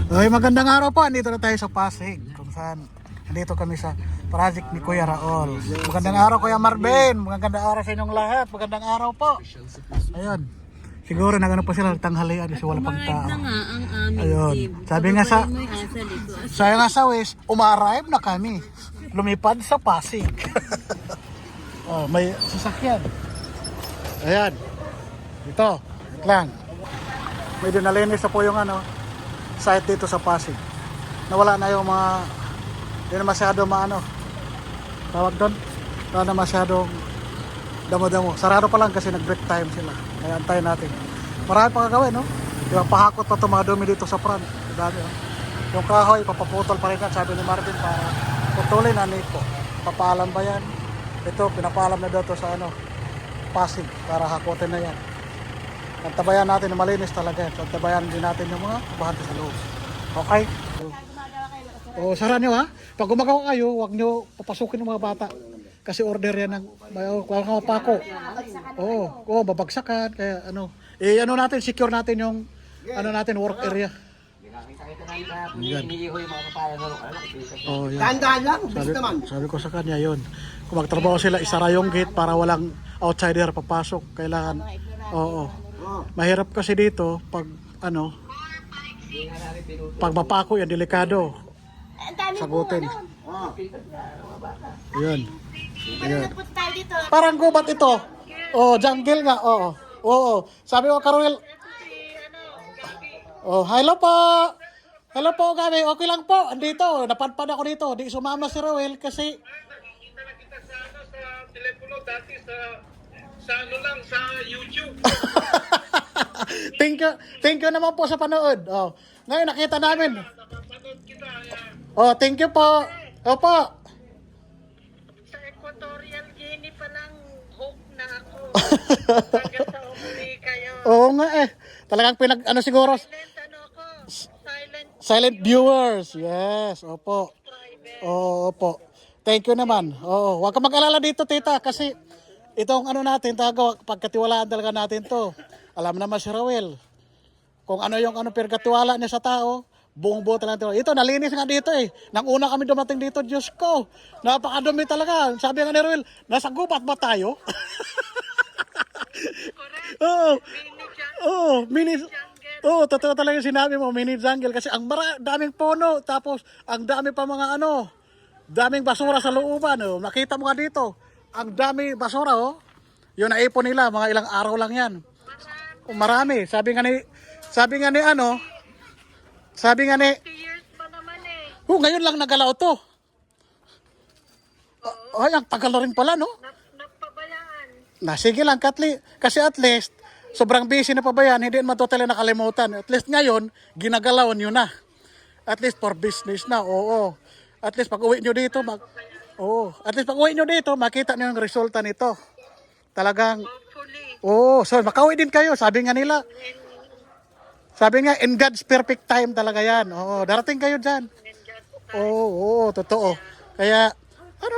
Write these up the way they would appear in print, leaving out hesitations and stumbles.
Ay, magandang araw po. Andito na tayo sa Pasig. Kung saan, andito kami sa project ni Kuya Raul. Magandang araw, Kuya Marvin. Magandang araw sa inyong lahat. Magandang araw po. Ayun. Siguro nagano pa sila tanghalian kasi wala pang tao. Na nga ang aming Ayun. team. Sabi nga sa Dito. saya nga sa West, uma-arrive na kami. Lumipad sa Pasig. Oh, may sasakyan. Ayan. Ito. Wait lang. May dinalinis na po yung site dito sa Pasig. Nawala na yung mga hindi na masyado tawag doon, wala na masyadong damo-damo. Sarado pa lang kasi nag-break time sila. Kaya antayin natin. Marami pa gagawin, no? Yung pahakot pa tumadumi dito sa front. Dami, no? Yung kahoy, papaputol pa rin yan. Sabi ni Marvin, para putulin na nito. Papaalam ba yan? Ito, pinapaalam na dito sa Pasig para hakutin na yan. Tantabayan natin na malinis talaga yan. Tantabayan din natin yung mga bahagi sa loob. Okay? O, sara nyo ha. Pag gumagawa kayo, huwag nyo papasukin ng mga bata. Kasi order yan ng huwag pako. Oo, babagsakan. Kaya natin, secure natin yung natin, work area. Yan. Oh, yan. Dahan-dahan lang, bis naman. Sabi ko sa kanya yun. Kung magtrabaho sila, isara yung gate para walang outsider papasok. Kailangan, mahirap kasi dito pag pag mapako yan, delikado. Sagutin. Yun. Yun. Parang gubat ito. Oh, jungle nga. Oo. Sabi ko, Karwel. Oh, hello po. Hello po, Gabi. Okay lang po. Andito, napadpad ako dito. Di sumama si Roel kasi Nakita kita sa telepono dati sa YouTube. Thank you naman po sa panood. Oh, ngayon nakita namin. Napapanood kita. Oh, thank you po. Opo. Sa Equatorial Guinea pa lang hook na ako. Hanggang sa umuli kayo. Oo nga Talagang siguro silent viewers. Yes, opo. Oo, opo. Thank you naman. Oo, huwag ka mag-alala dito, tita, kasi itong natin, pagkatiwalaan talaga natin to. Alam naman si Roel. Kung yung pagkatiwala niya sa tao, buong-buo talaga. Ito, nalinis nga dito Nang una kami dumating dito, Diyos ko, napakadumi talaga. Sabi nga ni Roel, nasa gubat ba tayo? Oo, totoo talaga sinabi mo, mini jungle kasi ang daming puno, tapos ang dami pa mga daming basura sa looban. Nakita mo nga dito, ang dami basura yung naipon nila, mga ilang araw lang yan. Marami. Sabi nga ni years pa naman ngayon lang nagalaw to. Ay, ang tagal na rin pala, no? Napabayaan. Sige lang, Katli. Kasi at least, sobrang busy na pa ba yan, hindi naman totally nakalimutan. At least ngayon, ginagalawan nyo na. At least for business na, oo. At least pag uwi nyo dito, makita nyo yung resulta nito. Talagang, so makauwi din kayo, sabi nga nila. Sabi nga, in God's perfect time talaga yan. Oo, darating kayo dyan. Oo, totoo. Kaya,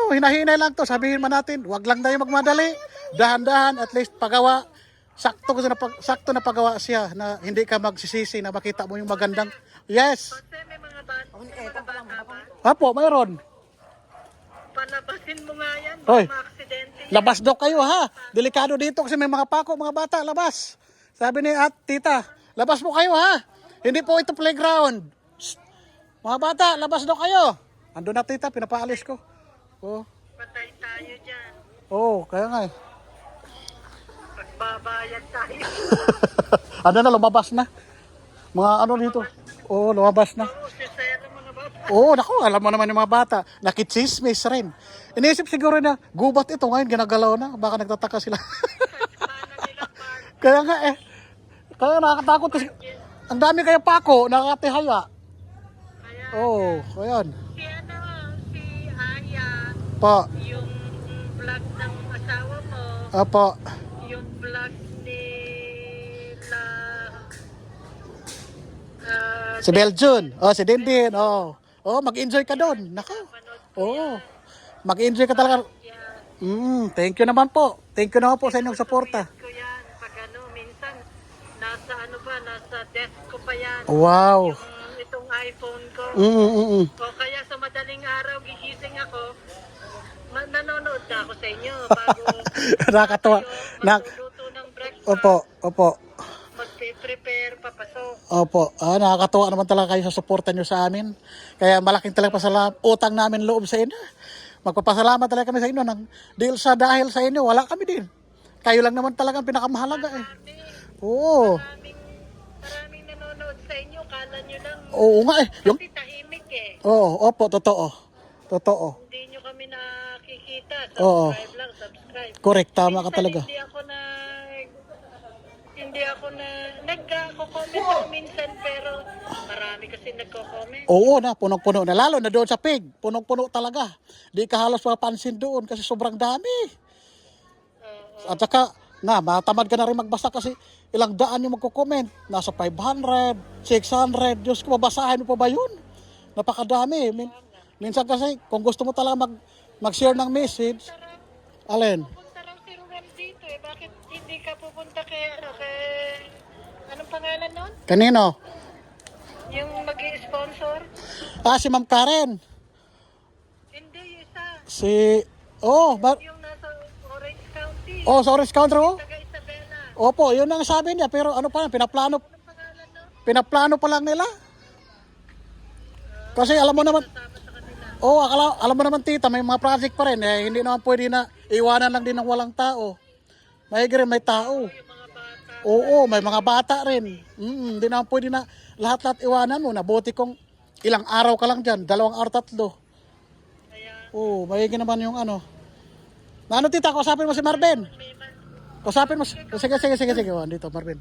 hinahinay lang to. Sabihin man natin, wag lang tayo magmadali. Dahan-dahan, at least pagawa. Sakto na pagawa siya na hindi ka magsisisi na makita mo yung magandang. Yes. Kasi may mga bata. Apo, mayroon. Palabasin mo nga yan. Hoy. Ma-aksidente yan. Labas daw kayo ha. Delikado dito kasi may mga pako, mga bata, labas. Sabi ni tita, labas mo kayo ha. Hindi po ito playground. Shh. Mga bata, labas daw kayo. Ando na tita, pinapaalis ko. Patay tayo dyan. Kaya nga Pagbabayad tayo. lumabas na. Mga dito. Lumabas na. Si Sir, mga bata. Naku, alam mo naman yung mga bata. Nakitsismis rin. Iniisip siguro na, gubat ito ngayon, ginagalaw na. Baka nagtataka sila. Kaya nga kaya nakakatakot kasi ang dami kayo pako, nakakatihaya. Ayan. Si Aya, Pa. yung vlog ng asawa mo, Apa. yung vlog ni Si Beljun. Si Dindin. Mag-enjoy ka doon. Nako. Mag-enjoy ka talaga. Thank you naman po. Thank you naman po sa inyong suporta. ko yan. Pag minsan, nasa desk ko pa yan. Wow. Itong iPhone ko. Mm. O kaya sa madaling araw, gigising ako, nanonood na ako sa inyo bago Nakakatawa. magluluto ng breakfast, Opo. magpe-prepare, papasok. Opo. Nakakatawa naman talaga kayo sa suporta nyo sa amin. Kaya malaking talaga utang namin loob sa inyo. Magpapasalamat talaga kami sa inyo. Dahil sa inyo, wala kami din. Kayo lang naman talaga ang pinakamahalaga eh. Oo. Maraming nanonood sa inyo, kala nyo lang, Oo nga eh. kasi tahimik eh. Oo, opo, totoo. Hindi nyo kami nakikita, Oo. subscribe. Correct, tama ka Minsan, talaga. hindi ako nagko-comment ako minsan, pero marami kasi nagko-comment. Oo na, punong-puno na. Lalo na doon sa pig. Punong-puno talaga. Di ka halos mapansin doon kasi sobrang dami. At saka, matamad ka na rin magbasa kasi ilang daan yung magko-comment. Nasa 500, 600. Diyos ko, mabasahin mo pa ba yun? Napakadami. Minsan kasi, kung gusto mo talaga mag-share ng message, alin? Pupunta lang si Ruel dito eh. Bakit hindi ka pupunta kay anong pangalan nun? Kanino? Yung mag-i-sponsor? Si Ma'am Karen. Hindi, isa. Yung Yung nasa Orange County. sa Orange County, Taga Isabela. Opo, yun ang sabi niya. Pero ano pa, Anong pangalan nun? pinaplano pa lang nila. Kasi alam mo naman, Sama sa kanila. alam mo naman tita, may mga project pa rin. Hindi naman pwede na iwanan lang din ng walang tao. May tao. Yung mga bata. Oo, may mga bata rin. Hindi naman pwede na lahat-lahat iwanan mo. Nabuti kong ilang araw ka lang dyan, 2 araw, 3. Kaya, Oo, mayigin naman yung ano. Tita, kausapin mo si Marvin. may man. Kausapin mo. Sige. Dito, Marvin.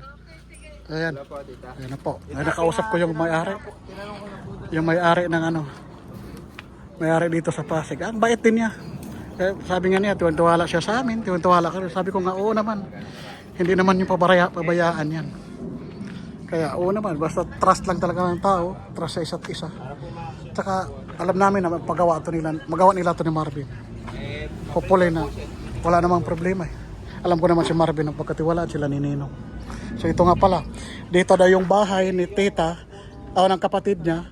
Ayan. Ayan na po. Ay, nakausap ko yung may-ari. Yung may-ari ng may-ari dito sa Pasig. Ang bait din niya. Sabi nga niya, tuwan-tuwala siya sa amin. Tuwan-tuwala ka. Sabi ko nga, oo naman. Hindi naman yung pabayaan yan. Kaya oo naman, basta trust lang talaga ng tao. Trust sa isa't isa. Tsaka alam namin na magawa nila to ni Marvin. Hopefully na wala namang problema eh. Alam ko naman si Marvin ang pagkatiwalaan sila ni Ninong. So ito nga pala, dito daw yung bahay ni Tita, ng kapatid niya.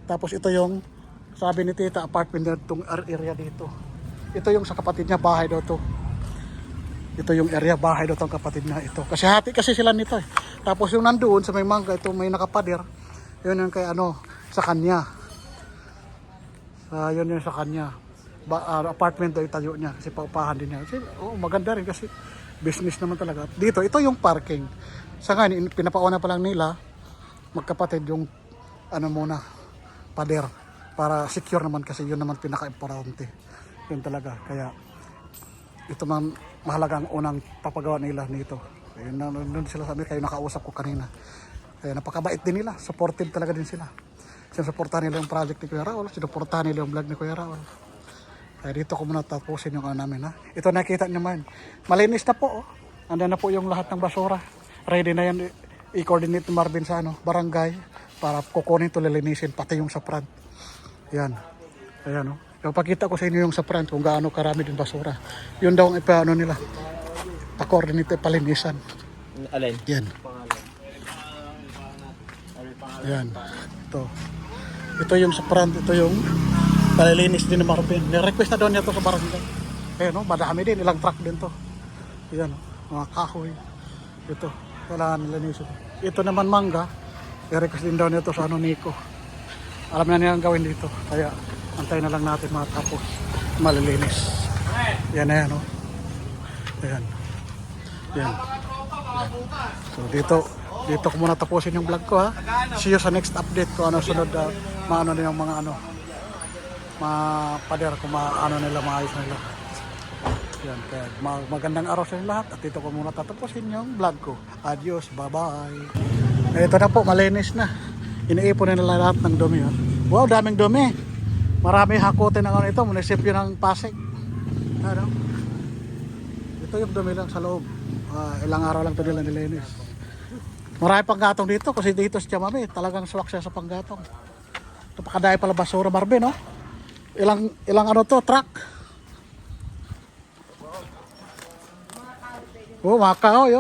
Tapos ito yung, sabi ni Tita, apartment na itong area dito. Ito yung sa kapatid niya, bahay daw to. Ito yung area, bahay daw itong kapatid niya ito. Kasi hati kasi sila nito eh. Tapos yung nandoon sa may mangga, ito may nakapader. Yun yung kay sa kanya. Yun yung sa kanya. Apartment daw itayo niya kasi paupahan din niya. Kasi, maganda rin kasi business naman talaga. Dito, ito yung parking. Sa ngayon, pinapauna pa lang nila magkapatid yung pader para secure naman kasi yun naman pinaka-importante. Yun talaga. Kaya ito man mahalagang unang papagawa nila nito. Ayun na doon sila sabi kayo nakausap ko kanina. Kaya napakabait din nila. Supportive talaga din sila. Sinusuportahan nila yung project ni Kuya Raul. Sinusuportahan nila yung vlog ni Kuya Raul. Kaya dito ko muna tapusin yung namin ha. Ito nakita nyo man. Malinis na po. Andan na po yung lahat ng basura. Ready na yan. I-coordinate ni Marvin sa barangay para kukunin to lilinisin pati yung sa front. Yan. Ayan o. Ipapakita ko sa inyo yung sa front kung gaano karami din basura. Yun daw ang nila. Pa-coordinate palinisan. Alin? Yan. Yan. Ito yung sa front. Ito yung palilinis din ni Marvin. Nirequest na daw niya to sa barangay. Ayan o. Madami din. Ilang truck din to. Yan o. Mga kahoy. Ito. Kailangan nilinisin. Ito naman mangga. I-request din daw niya to sa Nico. Alam na niya ang gawin dito. Kaya antayin na lang natin matapos malilinis. Yan na yan o. Ayan. Yan. So dito ko muna tapusin yung vlog ko ha. See you sa next update ko. Sunod maano din yung mga pader kung nila maayos nila. Yan. Kaya magandang araw sa inyo lahat. At dito ko muna tatapusin yung vlog ko. Adios. Bye bye. Ito na po. Malinis na. Iniipon na nila lahat ng dumi. Wow, daming dumi. Marami hakutin ng ito. Munisipyo ng Pasig. Ito yung dumi lang sa loob. Ilang araw lang ito nila nilinis. Marami pang gatong dito. Kasi dito si Chamami. Talagang swak siya sa panggatong. Napakadaya pala basura, Marvin, no? Ilang truck. Mga kahoy,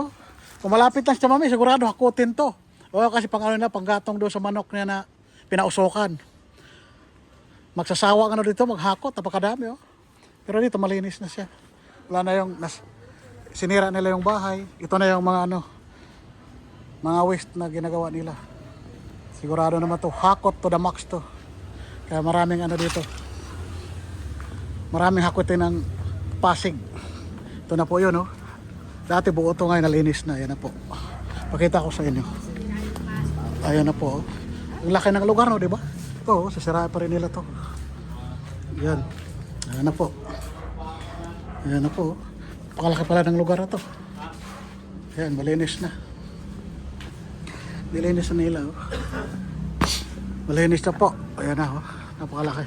Kung malapit lang si Chamami, sigurado hakutin to. Kasi panggatong doon sa manok niya na pinausokan. Magsasawa dito, maghakot, napakadami oh. Pero dito malinis na siya. Wala na yung sinira nila yung bahay. Ito na yung mga mga waste na ginagawa nila. Sigurado naman to, hakot to the max to. Kaya maraming dito. Maraming hakotin ng Pasig. Ito na po yun oh. Dati buo to, ngayon nalinis na. Ayan na po. Pakita ko sa inyo. Ayan na po oh. Ang laki ng lugar no, di ba? Ito, sasira pa rin nila to. Yan. Ayan na po. Ayan na po. Pakalaki pala ng lugar na to. Ayan, malinis na. Nilinis na nila. Oh. Malinis na po. Ayan na. Oh. Napakalaki.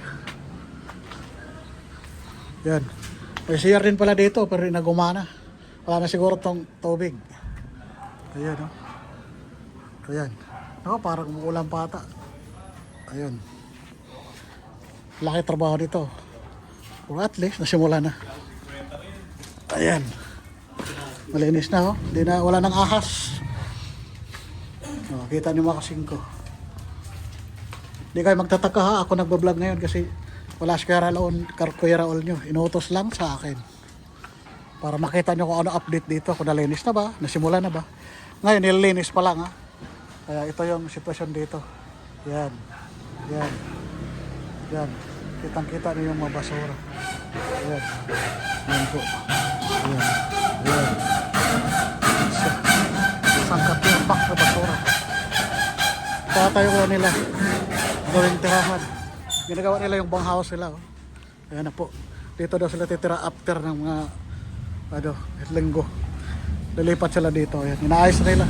Yan. May CR din pala dito pero nagumana. Wala na siguro tong tubig. Ayan. Oh. Ayan. Ako, parang umuulan pa ata. Ayun. Laki trabaho dito. Or at least, nasimula na. Ayan. Malinis na, oh. Hindi na, wala nang ahas. Oh, kita niyo mga kasingko. Hindi kayo magtataka ha. Ako nagbablog ngayon kasi wala si Kuya Raul nyo. Inutos lang sa akin. Para makita nyo kung ano update dito. Kung nalinis na ba, nasimula na ba. Ngayon, nililinis pa lang ha. Kaya ito yung sitwasyon dito. Yan. Yan. Yan. Kitang-kita niyo yung mga basura. Yan. Yan po. Yan. Yan. Sangkat yung pack na basura. Tatayo ko nila. Gawing tirahan. Ginagawa nila yung banghouse nila. Oh. Ayan na po. Dito daw sila titira after ng mga linggo. Lilipat sila dito. Ayan. Inaayos na nila.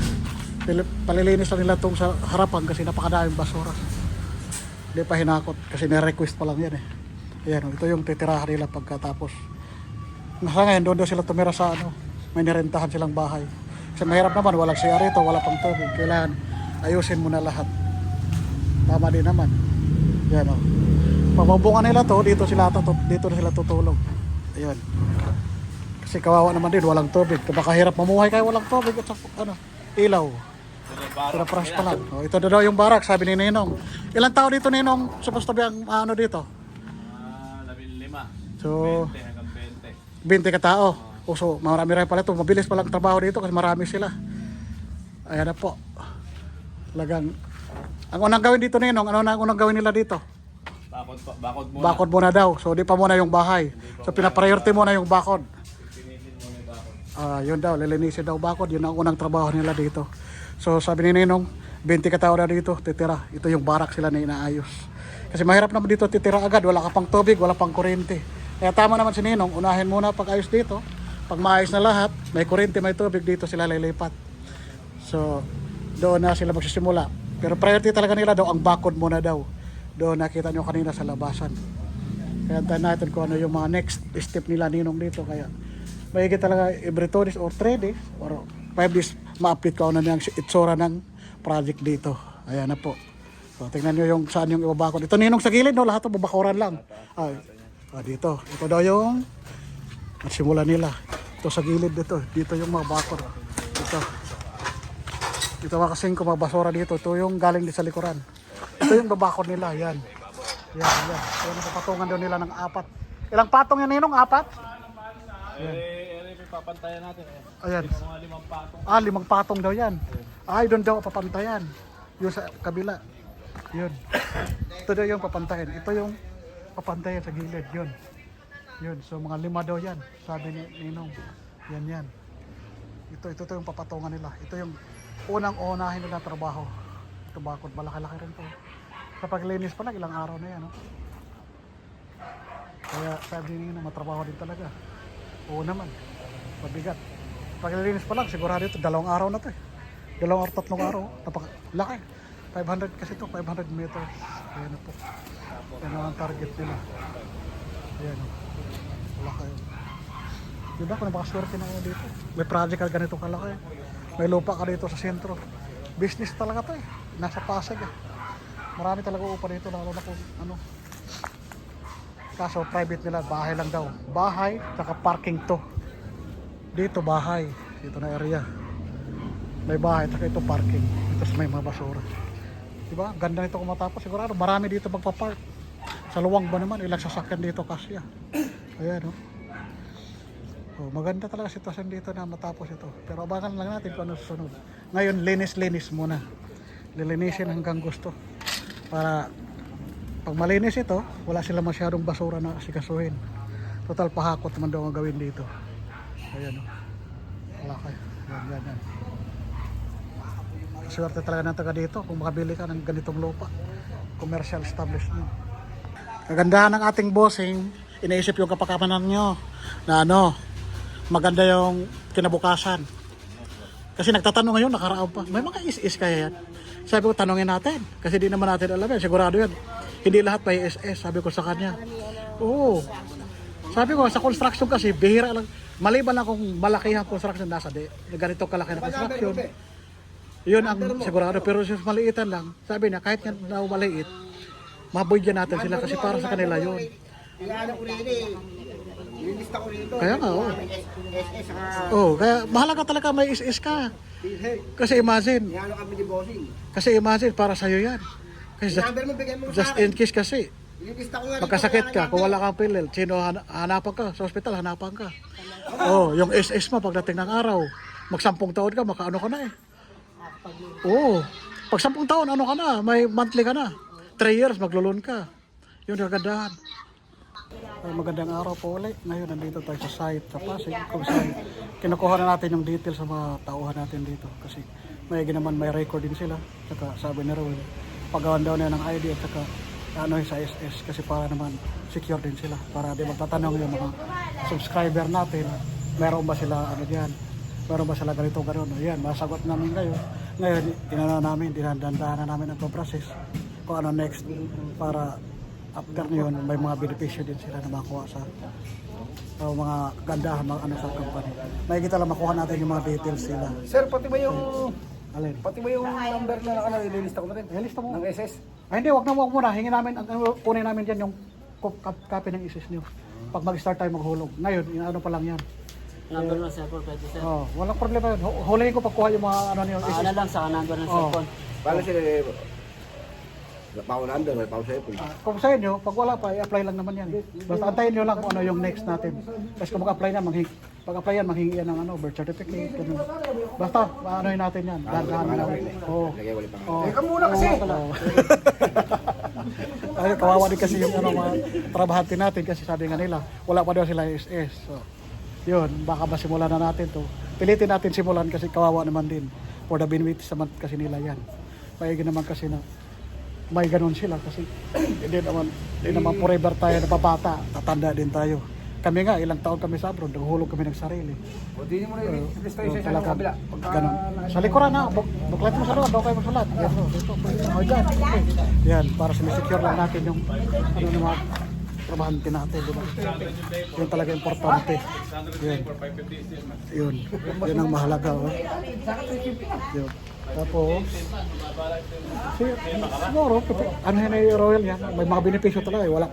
Palilinis na nila itong sa harapan kasi napakadaming basura. Hindi pa hinakot kasi na-request pa lang yan eh. Ayan, ito yung titirahan nila pagkatapos. Nasa ngayon, doon sila tumira sa may nirentahan silang bahay. Kasi mahirap naman, walang CR ito, wala pang tubig. Kailangan ayusin mo na lahat. Tama din naman. Ayan o. Pamabungan nila to, dito na sila tutulog. Ayan. Kasi kawawa naman din, walang tubig. Kapakahirap mamuhay kayo walang tubig at ilaw. Pinapras pa lang. Oh, ito na daw yung barak, sabi ni Ninong. Ilang tao dito, Ninong? Supposed to be ang dito? 15. So, 20 hanggang 20 ka tao. So, marami rin pala ito. Mabilis palang trabaho dito kasi marami sila. Ayan na po. Talagang, ang unang gawin dito, Ninong, ano na ang unang gawin nila dito? Bakod muna. Bakod muna daw. So, di pa muna yung bahay. So, pinapriority muna yung bakod. Yun daw, lilinisin daw bakod. Yun ang unang trabaho nila dito. So sabi ni Ninong, 20 katao na dito, titira. Ito yung barak sila na inaayos. Kasi mahirap naman dito titira agad, wala ka pang tubig, wala pang kuryente. Kaya tama naman si Ninong, unahin muna pag-ayos dito. Pag maayos na lahat, may kuryente, may tubig, dito sila lilipat. So doon na sila magsisimula. Pero priority talaga nila daw, ang bakod muna daw. Doon nakita nyo kanina sa labasan. Kaya tayo natin kung ano yung mga next step nila Ninong dito. Kaya mahigit talaga every 2 days or 3 days or 5 days ma-update ko na yung itsura ng project dito. Ayan na po. So tingnan nyo yung saan yung ibabakod. Ito Ninong sa gilid, no? Lahat ito babakuran lang. Dito. Ito daw yung simula nila. Ito sa gilid dito. Dito yung mga bakod. Ito mga kasing mga basura dito. Ito yung galing din sa likuran. Ito yung babakod nila. Yan. Yan. Yan ang papatungan daw nila ng 4. Ilang patong yan Ninong? 4? Papantayan natin Ayan. Mga 5 patong. 5 patong daw yan. Doon daw papantayan. Yung sa kabila. Yun. Ito daw yung papantayan. Ito yung papantayan sa gilid. Yun. So mga 5 daw yan. Sabi ni Ninong. Yan. Ito yung papatungan nila. Ito yung unang-unahin nila trabaho. Ito bakod. Malaki-laki rin to. Kapag linis pa lang, ilang araw na yan. No? Kaya sabi ni Ninong, matrabaho din talaga. Oo naman. Mabigat. Pag nilinis pa lang, sigurado ito, 2 araw na to eh. 2 or 3 araw. Laki. 500 kasi ito, 500 meters. Ayan na po. Yan ang target nila. Ayan o. Laki. Diba kung napakaswerte na kayo dito? May project ka ganito kalaki. May lupa ka dito sa sentro. Business talaga to eh. Nasa Pasig eh. Marami talaga upa dito, lalo na kung kaso private nila, bahay lang daw. Bahay, saka parking to. Dito bahay, dito na area. May bahay, saka ito parking. Ito may mga basura. Diba? Ganda nito kung matapos. Sigurado marami dito magpa-park. Sa luwang ba naman, ilang sasakyan dito kasya. Ayan, oh. Oh, maganda talaga sitwasyon dito na matapos ito. Pero abangan lang natin kung ano susunod. Ngayon, linis-linis muna. Lilinisin hanggang gusto. Para pag malinis ito, wala sila masyadong basura na asikasuhin. Total pahakot naman daw ang gawin dito. Ayan, oh. Wala kayo. Yan. Swerte talaga ng taga dito kung makabili ka ng ganitong lupa. Commercial establishment. Kagandahan ng ating bossing, inaisip yung kapakanan nyo na maganda yung kinabukasan. Kasi nagtatanong ngayon, nakaraan pa, may mga is-is kaya yan? Sabi ko, tanongin natin. Kasi di naman natin alam yan. Sigurado yan. Hindi lahat may is-is, sabi ko sa kanya. Oo. Sabi ko, sa construction kasi, bihira lang. Maliban lang kung malaki ang construction, nasa ganito kalaki na construction. Yun ang sigurado. Pero sa maliitan lang, sabi niya, kahit nga na maliit, mabudyan natin sila kasi para sa kanila yun. Kaya nga, oo. Oh, kaya mahalaga talaga may is-is ka. Kasi imagine. Para sa'yo yan. Kasi just in case kasi. Magkasakit ka, kung wala kang pilil, sino hanapan ka? Sa ospital, hanapan ka. Oh, yung is-is mo pagdating ng araw, mag-10 taon ka, makaano ka na eh. Oo. Pag 10 taon, ano ka na? May monthly ka na. 3 years, maglulun ka. Yun yung kagandahan. Magandang araw po ulit. Ngayon, nandito tayo sa site sa Pasig. Kung saan, kinukuha na natin yung details sa mga tauhan natin dito. Kasi may record din sila. Saka sabi na rin, paggawan daw na ng ID at saka sa SS. Kasi para naman secure din sila. Para di magtatanong yung mga subscriber natin, meron ba sila diyan? Meron ba sila ganito, gano'n? Ayan, masagot namin kayo. Ngayon, dinadandaan na namin ang process kung ano next para after nyon may mga benepisyo din sila na makuha sa mga gandahan, sa company. Nakikita lang makuha natin yung mga details sila. Sir, pati ba yung Alin? number na ililista ko na rin? Ilista mo. Ng SS? Ay hindi, wag muna. Hingin namin, kunin namin dyan yung copy ng ISIS nyo. Pag mag-start tayo maghulog. Ngayon, inaano pa lang yan. Number ng cellphone pwede sir. Oh, walang problema yun. Hulihin ko pagkuha yung mga niyo. Ano lang sa number ng cellphone. Bala sila, pao number, may pao cellphone. Kung sa inyo, pag wala pa, i-apply lang naman yan. Basta antayin nyo lang kung ano yung next natin. Kasi kung mag-apply na, pag-apply yan, manghingi yan ng birth certificate. Ganun. Basta, anohin natin yan. Dandahan natin. Oo. Lagay wali pa nga. Oh. Teka muna kasi! Ay, kawawa din kasi yung mga trabahante natin kasi sabi nga nila, wala pa daw sila SS. So, yun, baka ba simulan na natin to. Pilitin natin simulan kasi kawawa naman din. For the benefits naman kasi nila yan. Maigi naman kasi na may ganun sila kasi hindi naman forever tayo napabata, tatanda din tayo. Kami nga, ilang taon kami sa abroad, naghulog kami ng sarili. O di nyo muna ilista yung sa Talaga, kabila. ganun. Sa likuran na, buklat mo sa loob, daw kayo magsulat. Yan, dito, o dyan. Okay. Yan, para sinisecure lang natin yung ng mga trabahante natin, di ba? Yun talaga importante. Yun. Yun ang mahalaga. Oh. Yun. Tapos, siguro, ano yan ay royal yan. May mga benepisyo talaga. Wala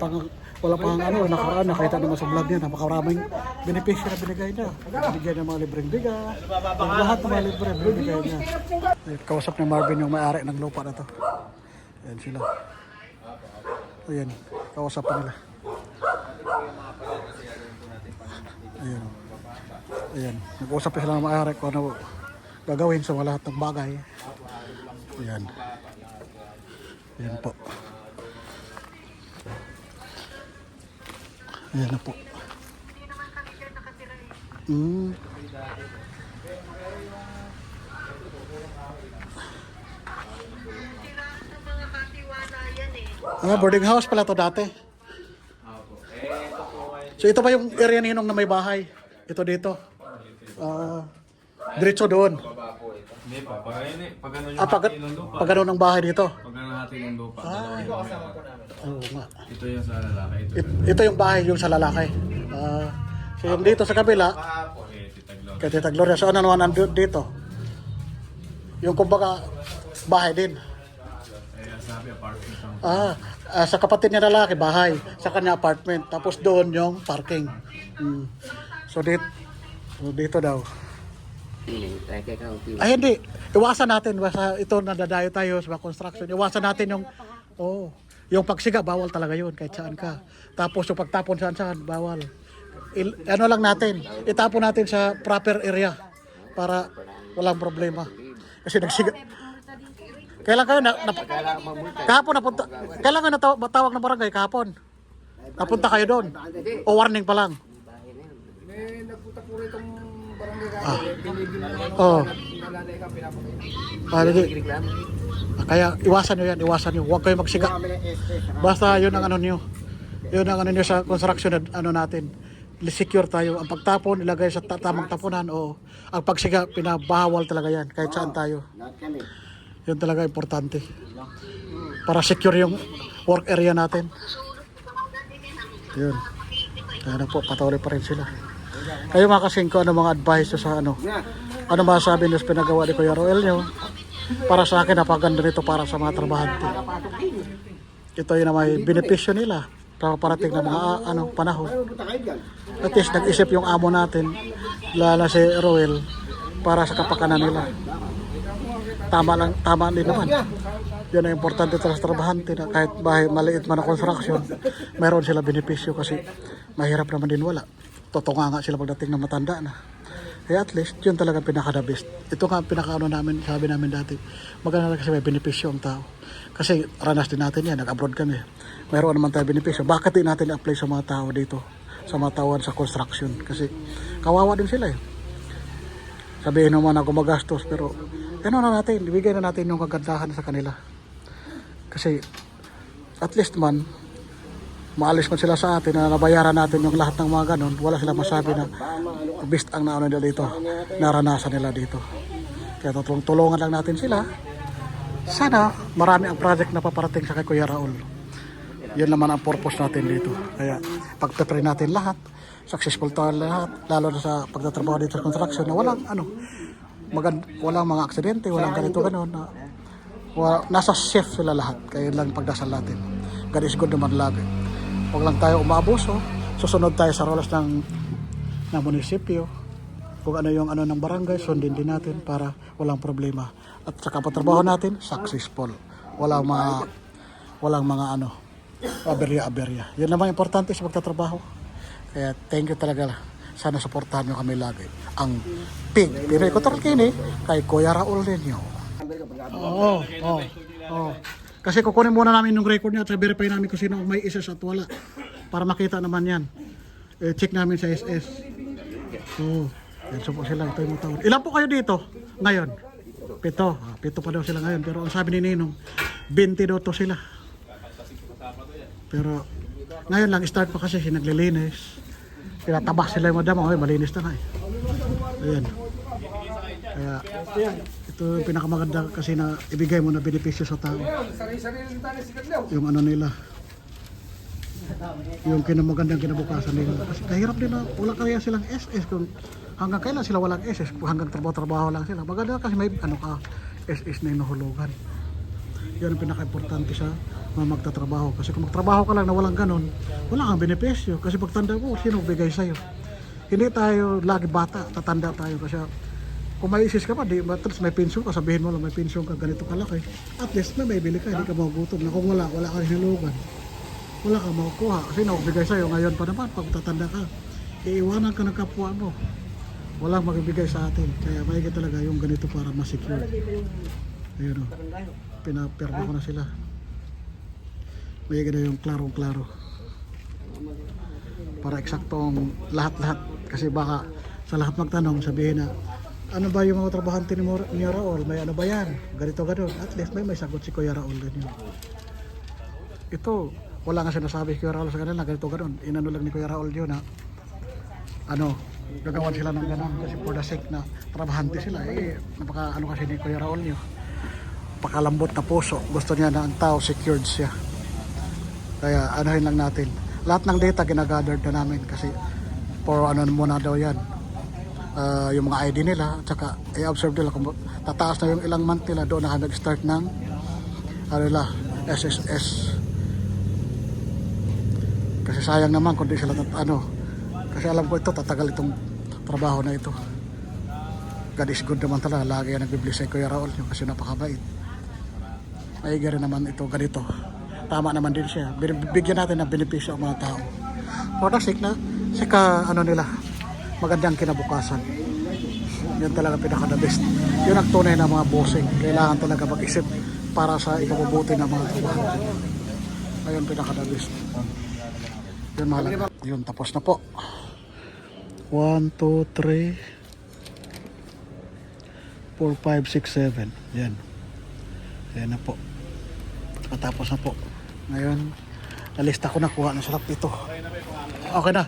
pang nakaraan. Nakita naman sa vlog niya. Napakaraming benepisyo na binigay niya. Binigay ng mga libreng bigas. Lahat ng mga libreng binigay niya. Kausap ni Marvin yung may-ari ng lupa na to. Ayan sila. Ayan. Kausap pa nila. Ayan. Ayan. Nag-usap pa sila ng may-ari kung ano gagawin sa lahat ng bagay. Ayan. Ayan po. Ayan na po. Boarding house pala to dati. So ito pa yung area ninong na may bahay. Ito dito. Diretso doon. Hindi pa. Pag ano yung hati ng lupa. Pag ano ng bahay dito. Pag ano hati ng lupa. Oo nga. Ito yung sa lalaki. Ito yung bahay yung sa lalaki. So yung dito sa kabila, kay Tita Gloria. So ano naman dito? Yung kumbaga bahay din. Kaya sabi apartment lang. Sa kapatid niya lalaki, bahay. Sa kanya apartment. Tapos doon yung parking. So dito daw. Ay hindi, iwasan natin basta ito nadadayo tayo sa mga construction. Iwasan natin yung yung pagsiga bawal talaga yun kahit saan ka. Tapos yung pagtapon saan bawal. Ano lang natin, itapon natin sa proper area para walang problema. Kasi nagsiga. Kailan kayo kahapon napunta? Kailan kayo natawag ng barangay kahapon? Napunta kayo doon? O warning pa lang? May nagpunta po rin itong barangay ka. Pinigil na naman. Oo. Nalalay ka, pinapatay. Kaya iwasan nyo yan, iwasan nyo. Huwag kayo magsiga. Basta yun ang ano nyo. Yun ang ano nyo sa construction ano natin. Secure tayo. Ang pagtapon, ilagay sa tamang tapunan. O ang pagsiga, pinabawal talaga yan. Kahit saan tayo. Yun talaga importante. Para secure yung work area natin. Yun. Kaya na po, patuloy pa rin sila. Kayo mga kasing ko, ano mga advice sa ano? Ano masasabi nyo sa pinagawa ni Kuya Roel nyo? Para sa akin, napaganda nito para sa mga trabahante. Ito yun na may benepisyo nila para parating na mga panahon. At least nag-isip yung amo natin, lala si Roel, para sa kapakanan nila. Tama din naman. Yan ang importante sa trabahante na kahit bahay maliit man na construction, mayroon sila benepisyo kasi mahirap naman din wala. Totonga nga sila pagdating ng matanda na. Kaya at least, yun talaga pinaka-the best. Ito nga pinaka-ano namin, sabi namin dati, maganda kasi may benepisyo ang tao. Kasi ranas din natin yan, nag-abroad kami. Mayroon naman tayo benepisyo. Bakit din natin apply sa mga tao dito? Sa mga tao sa construction. Kasi kawawa din sila eh. Sabihin naman na gumagastos, pero ano na natin, ibigay na natin yung kagandahan sa kanila. Kasi at least man, maalis man sila sa atin na nabayaran natin yung lahat ng mga ganon, wala sila masabi na best ang naano nila dito, naranasan nila dito. Kaya tulungan lang natin sila. Sana marami ang project na paparating sa kay Kuya Raul. Yun naman ang purpose natin dito. Kaya pagpe-pray natin lahat, successful tayo lahat, lalo na sa pagtatrabaho dito sa construction na walang walang mga aksidente, walang ganito ganon na nasa safe sila lahat. Kaya lang pagdasal natin. God is good naman lagi. Huwag lang tayo umaabuso. Susunod tayo sa rules ng munisipyo. Kung ano yung ng barangay, sundin din natin para walang problema. At sa kapatrabaho natin, successful. Walang mga aberya. Yun naman importante sa pagtatrabaho. Kaya thank you talaga. Sana suportahan nyo kami lagi. Ang Pig Pinoy Control Kini kay Kuya Raul ninyo. Oo. Kasi kukunin muna namin yung record niya at verify namin kung sino may SS at wala. Para makita naman yan. Check namin sa SS. Oo. Yan po sila. Ito yung taon. Ilan po kayo dito ngayon? 7. 7 pa daw sila ngayon. Pero ang sabi ni Ninong, 20 daw to sila. Pero ngayon lang start pa kasi naglilinis. Tinatabas sila yung madama. Okay, malinis na nga eh. Ayan. Kaya ito yung pinakamaganda kasi na ibigay mo na benepisyo sa tao. Yung ano nila. Yung kinamagandang kinabukasan nila. Kasi kahirap din na wala kaya silang SS kung hanggang kailan sila walang SS, hanggang trabaho lang sila. Maganda kasi may SS na inuhulugan. Yan ang pinaka-importante sa mga magtatrabaho. Kasi kung magtrabaho ka lang na walang ganon, wala kang benepisyo. Kasi pagtanda mo, sino bigay sa'yo? Hindi tayo lagi bata, tatanda tayo. Kasi kung may isis ka pa, may pensyon ka, sabihin mo lang may pensyon ka, ganito kalaki. At least may bili ka, hindi ka magugutom. Na kung wala ka hinulugan. Wala ka makukuha. Kasi nakabigay sa'yo ngayon pa naman, pag tatanda ka, iiwanan ka ng kapwa mo. Walang magbibigay sa atin. Kaya mahigit talaga yung ganito para ma-secure. Ayun o. Pinaperma ko na sila. Mahigit na yung klarong-klaro. Para eksaktong lahat-lahat. Kasi baka sa lahat magtanong, sabihin na, ano ba yung mga trabahante ni Raul? May ano ba yan? Ganito, gano'n. At least may sagot si Kuya Raul ganyan. Ito, wala nga sinasabi si Kuya Raul sa kanila, ganito, gano'n. Inano lang ni Kuya Raul yun na, gagawan sila ng gano'n. Kasi for the sake na trabahante sila. Napaka kasi ni Kuya Raul nyo. Pakalambot na puso. Gusto niya na ang tao secured siya. Kaya anuhin lang natin. Lahat ng data ginagather na namin kasi for muna daw yan. Yung mga ID nila at saka i-observe nila kung tataas na yung ilang month nila, doon na nag-start ng SSS. Kasi sayang naman kung di sila kasi alam ko ito tatagal itong trabaho na ito. God is good naman talaga. Lagi yan nagbibless kay Kuya Raul kasi napakabait. Maigi rin naman ito ganito. Tama naman din siya. Bigyan natin ng benepisyo ang mga tao. For the sake na ano nila, magandang kinabukasan. Yan talaga pinaka the best. Yun ang tunay na mga bossing. Kailangan talaga mag-isip para sa ikabubuti ng mga trabaho. Ayun pinaka the best. Yun mahalaga. Yun tapos na po. 1, 2, 3 4, 5, 6, 7. Yan. Ayan na po. Matapos na po. Ngayon, nalista ko na kuha ng sarap dito. Okay na.